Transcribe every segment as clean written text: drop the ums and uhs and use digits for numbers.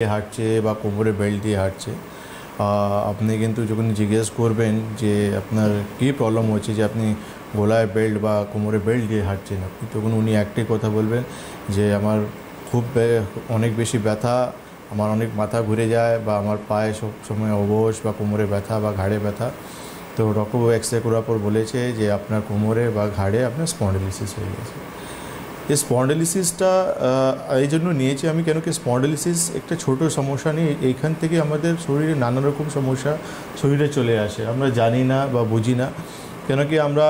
হাঁটছে বা কোমরে বেল্ট দিয়ে হাঁটছে, আপনি কিন্তু যখন জিজ্ঞেস করবেন যে আপনার কী প্রবলেম হচ্ছে যে আপনি গলায় বেল্ট বা কোমরে বেল্ট দিয়ে হাঁটছেন, আপনি তখন উনি একটাই কথা বলবেন যে আমার খুব অনেক বেশি ব্যথা, আমার অনেক মাথা ঘুরে যায় বা আমার পায়ে সব সময় অবশ বা কোমরে ব্যথা বা ঘাড়ে ব্যথা। তো ডক্টর এক্সরে করার পর বলেছে যে আপনার কোমরে বা ঘাড়ে আপনার স্পন্ডিলোলিসিস হয়ে গেছে। এই স্পন্ডিলোলিসিসটা এই জন্য নিয়েছি আমি, কেন কি স্পন্ডিলোলিসিস একটা ছোট সমস্যা নেই, এইখান থেকে আমাদের শরীরে নানা রকম সমস্যা শরীরে চলে আসে, আমরা জানি না বা বুঝি না। কেন কি আমরা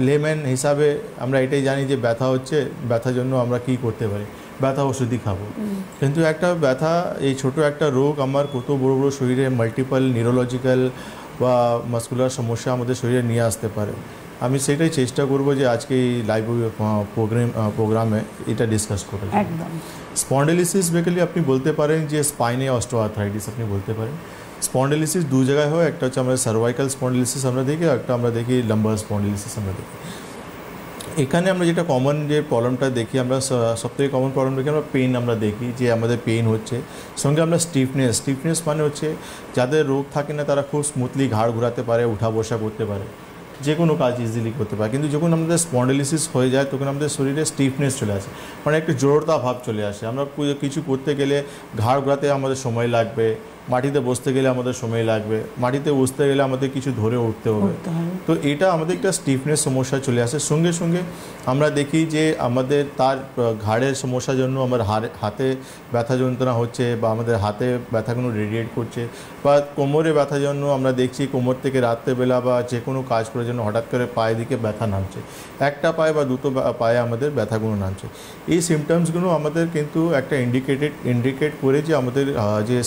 লেম্যান হিসাবে আমরা এটাই জানি যে ব্যথা হচ্ছে, ব্যথার জন্য আমরা কি করতে পারি, ব্যথা ওষুধই খাবো। কিন্তু একটা ব্যথা, এই ছোট একটা রোগ আমার কত বড় বড় শরীরে মাল্টিপল নিউরোলজিক্যাল বা মাসকুলার সমস্যা আমাদের শরীরে নিয়ে আসতে পারে। আমি সেটাই চেষ্টা করব যে আজকে এই লাইভ প্রোগ্রামে এটা ডিসকাস করা যায়। একদম। স্পন্ডিলোলিসিস বেসিক্যালি আপনি বলতে পারেন যে স্পাইনে অস্টিওআর্থ্রাইটিস আপনি বলতে পারেন। স্পন্ডিলোলিসিস দু জায়গায় হয়, একটা হচ্ছে আমরা সার্ভাইকাল স্পন্ডিলোলিসিস আমরা দেখি, একটা আমরা দেখি লাম্বার স্পন্ডিলোলিসিস আমরা দেখি। এখানে আমরা যেটা কমন যে প্রবলেমটা দেখি, আমরা সবথেকে কমন প্রবলেম দেখি আমরা পেন, আমরা দেখি যে আমাদের পেন হচ্ছে, সঙ্গে আমরা স্টিফনেস মানে হচ্ছে যাদের রোগ থাকে না তারা খুব স্মুথলি ঘাড় ঘোরাতে পারে, উঠা বসা করতে পারে, যে কোনো কাজ ইজিলি করতে পারে। কিন্তু যখন আমাদের স্পন্ডিলোলিসিস হয়ে যায় তখন আমাদের শরীরে স্টিফনেস চলে আসে, মানে একটু জড়তা ভাব চলে আসে। আমরা কিছু করতে গেলে ঘাড় ঘোরাতে আমাদের সময় লাগবে, মাটিতে বসতে গেলে আমাদের সময় লাগবে, মাটিতে বসতে গেলে আমাদের কিছু ধরে উঠতে হবে। তো এটা আমাদের একটা স্টিফনেস সমস্যা চলে আসে। সঙ্গে সঙ্গে আমরা দেখি যে আমাদের তার ঘাড়ের সমস্যার জন্য আমার হাতে ব্যথা যন্ত্রণা হচ্ছে বা আমাদের হাতে ব্যথাগুলো রেডিয়েট করছে, বা কোমরে ব্যথার জন্য আমরা দেখছি কোমর থেকে রাত্রেবেলা বা যে কোনো কাজ করার জন্য হঠাৎ করে পায়ের দিকে ব্যথা নামছে, একটা পায়ে বা দুটো পায়ে আমাদের ব্যথাগুলো নামছে। এই সিমটমসগুলো আমাদের কিন্তু একটা ইন্ডিকেট করে যে আমাদের যে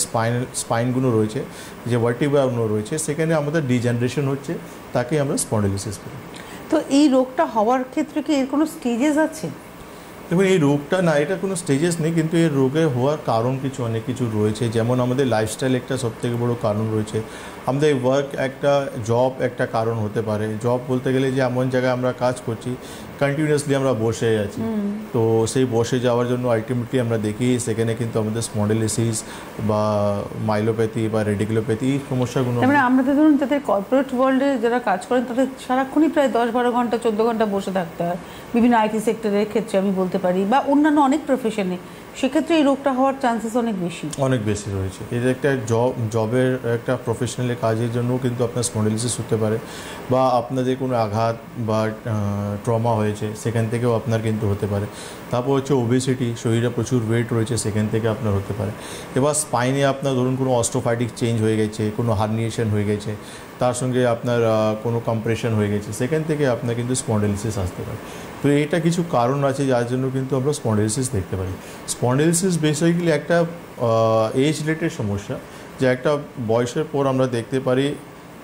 স্পাইনগুলো রয়েছে, যে ভার্টিব্রাগুলো রয়েছে, সেখানে আমাদের ডিজেনারেশন হচ্ছে, তাকে আমরা স্পন্ডিলোলিসিস বলি। তো এই রোগটা হওয়ার ক্ষেত্রে কি এর কোনো স্টেজেস আছে? দেখুন, এই রোগটা না, এটা কোনো স্টেজেস নেই, কিন্তু এই রোগে হওয়ার কারণ অনেক কিছু রয়েছে। যেমন আমাদের লাইফস্টাইল একটা সবথেকে বড় কারণ রয়েছে, আমাদের ওয়ার্ক একটা জব একটা কারণ হতে পারে। জব বলতে গেলে যে এমন জায়গায় আমরা কাজ করছি কন্টিনিউয়াসলি আমরা বসে আছি, তো সেই বসে যাওয়ার জন্য আলটিমেটলি আমরা দেখি সেখানে কিন্তু আমাদের স্পন্ডিলোলিসিস বা মাইলোপ্যাথি বা রেডিকুলোপ্যাথি এই সমস্যাগুলো। মানে আমরা তো ধরুন যাদের কর্পোরেট ওয়ার্ল্ডে যারা কাজ করেন তাদের সারাক্ষণই প্রায় 10-12 ঘন্টা 14 ঘন্টা বসে থাকতে হয়, বিভিন্ন আইটি সেক্টরের ক্ষেত্রে আমি বলতে পারি, বা অন্যান্য অনেক প্রফেশনে, সেক্ষেত্রে এই রোগটা হওয়ার চান্সেস অনেক বেশি রয়েছে। এটা একটা জবের একটা প্রফেশনালের কাজের জন্য কিন্তু আপনার স্পন্ডিলোলিসিস হতে পারে, বা আপনাদের কোনো আঘাত বা ট্রমা হয়েছে সেখান থেকেও আপনার কিন্তু হতে পারে। তারপর হচ্ছে ওবেসিটি, শরীরে প্রচুর ওয়েট রয়েছে, সেখান থেকে আপনার হতে পারে। এবার স্পাইনে আপনার ধরুন কোনো অস্টিওফাইটিক চেঞ্জ হয়ে গেছে, কোনো হার্নিয়েশন হয়ে গেছে, তার সঙ্গে আপনার কোনো কম্প্রেশন হয়ে গেছে, সেখান থেকে আপনার কিন্তু স্পন্ডিলোলিসিস আসতে পারে। তো এটা কিছু কারণ আছে যার জন্য কিন্তু আমরা স্পন্ডিলোলিসিস দেখতে পারি। স্পন্ডিলোলিসিস বেসিক্যালি একটা এজ রিলেটেড সমস্যা, যে একটা বয়সের পর আমরা দেখতে পারি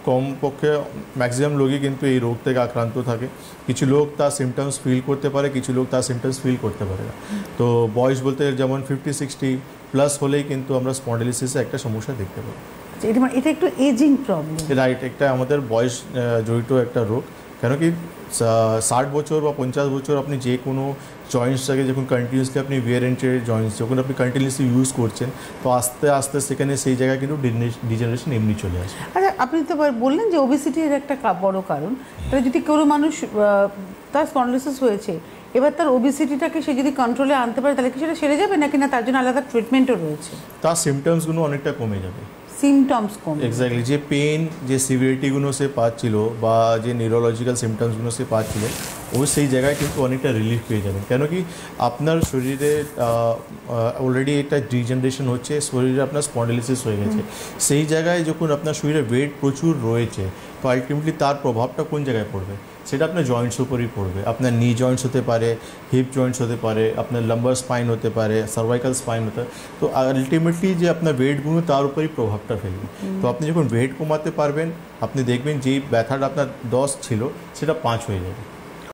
কমপক্ষে ম্যাক্সিমাম লোকই কিন্তু এই রোগ থেকে আক্রান্ত থাকে। কিছু লোক তার সিমটমস ফিল করতে পারে, কিছু লোক তার সিমটমস ফিল করতে পারে না। তো বয়স বলতে যেমন 50-60 প্লাস হলেই কিন্তু আমরা স্পন্ডিলোলিসিসে একটা সমস্যা দেখতে পাই। এটা একটু এজিং প্রবলেম, রাইট, একটা আমাদের বয়স জড়িত একটা রোগ। কেন কি 60 বছর বা 50 বছর আপনি যে কোনো জয়েন্টসটাকে যখন কন্টিনিউসলি আপনি ওয়্যার অ্যান্ড টিয়ার জয়েন্টস যখন আপনি কন্টিনিউসলি ইউজ করছেন, তো আস্তে আস্তে সেখানে সেই জায়গায় কিন্তু ডিজেনারেশন এমনি চলে আসে। আচ্ছা, আপনি তো বললেন যে ওবেসিটির একটা বড় কারণ। তাহলে যদি কোনো মানুষ তার স্পন্ডিলোলিসিস হয়েছে, এবার তার ওবেসিটিটাকে সে যদি কন্ট্রোলে আনতে পারে, তাহলে কি সেটা সেরে যাবে, নাকি না তার জন্য আলাদা ট্রিটমেন্টও রয়েছে? তার সিমটমসগুলো অনেকটা কমে যাবে। সিমটমস কম, এক্স্যাক্টলি, যে পেন, যে সিভিয়ারিটিগুলো সে পাচ্ছিল বা যে নিউরোলজিক্যাল সিমটমসগুলো সে পাচ্ছিল, ও সেই জায়গায় কিন্তু অনেকটা রিলিফ পেয়ে যাবেন। কেন কি আপনার শরীরে অলরেডি একটা ডিজেনারেশন হচ্ছে, শরীরে আপনার স্পন্ডিলোলিসিস হয়ে গেছে, সেই জায়গায় যখন আপনার শরীরে ওয়েট প্রচুর রয়েছে, তো আলটিমেটলি তার প্রভাবটা কোন জায়গায় পড়বে, সেটা আপনার জয়েন্টস উপরই পড়বে। আপনার নি জয়েন্টস হতে পারে, হিপ জয়েন্টস হতে পারে, আপনার লাম্বার স্পাইন হতে পারে, সার্ভাইকাল স্পাইন হতে পারে। তো আলটিমেটলি যে আপনার ওয়েটগুলো তার উপরই প্রভাবটা ফেলবে। তো আপনি যখন ওয়েট কমাতে পারবেন, আপনি দেখবেন যেই ব্যথাটা আপনার 10 ছিল সেটা 5 হয়ে যাবে।